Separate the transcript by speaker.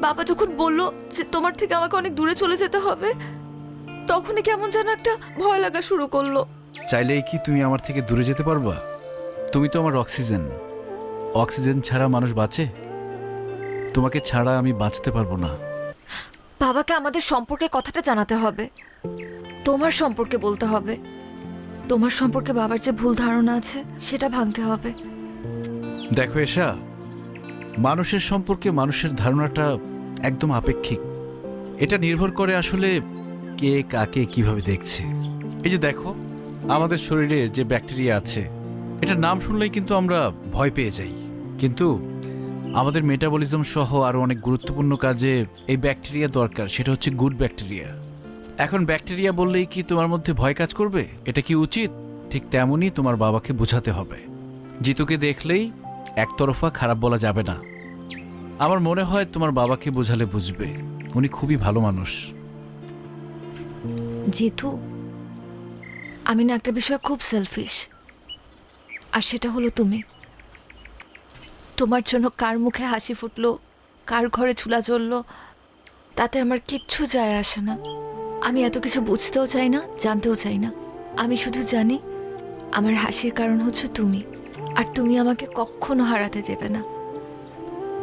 Speaker 1: বাবা যখন বলল যে তোমার থেকে আমাকে অনেক দূরে চলে যেতে হবে, তখনই কেমন যেন একটা ভয় লাগা শুরু করলো।
Speaker 2: চাইলেই কি তুমি আমার থেকে দূরে যেতে পারবা? তুমি তো আমার অক্সিজেন। অক্সিজেন ছাড়া মানুষ বাঁচে? তোমাকে ছাড়া আমি বাঁচতে পারবো না।
Speaker 1: বাবাকে আমাদের সম্পর্কে কথাটা জানাতে হবে, তোমার সম্পর্কে বলতে হবে। তোমার সম্পর্কে বাবার যে ভুল ধারণা আছে সেটা ভাঙতে হবে।
Speaker 2: দেখো এশা, মানুষের সম্পর্কে মানুষের ধারণাটা একদম আপেক্ষিক। এটা নির্ভর করে আসলে কে কাকে কিভাবে দেখছে। এই যে দেখো, আমাদের শরীরে যে ব্যাকটেরিয়া আছে, এটার নাম শুনলেই কিন্তু আমরা ভয় পেয়ে যাই। কিন্তু আমাদের মেটাবলিজম সহ আরও অনেক গুরুত্বপূর্ণ কাজে এই ব্যাকটেরিয়া দরকার, সেটা হচ্ছে গুড ব্যাকটেরিয়া। এখন ব্যাকটেরিয়া বললেই কি তোমার মধ্যে ভয় কাজ করবে? এটা কি উচিত? ঠিক তেমনই তোমার বাবাকে বোঝাতে হবে। জিতুকে দেখলেই একতরফা খারাপ বলা যাবে না। আমার মনে হয় তোমার বাবাকে বোঝালে বুঝবে, উনি খুবই ভালো মানুষ।
Speaker 1: জিতু, আমি না একটা বিষয় খুব সেলফিশ, আর সেটা হলো তুমি। তোমার জন্য কার মুখে হাসি ফুটলো, কার ঘরে চুলা জ্বললো, তাতে আমার কিচ্ছু যায় আসে না। আমি এত কিছু বুঝতেও চাই না, জানতেও চাই না। আমি শুধু জানি আমার হাসির কারণ হচ্ছে তুমি, আর তুমি আমাকে কখনো হারাতে দেবে না।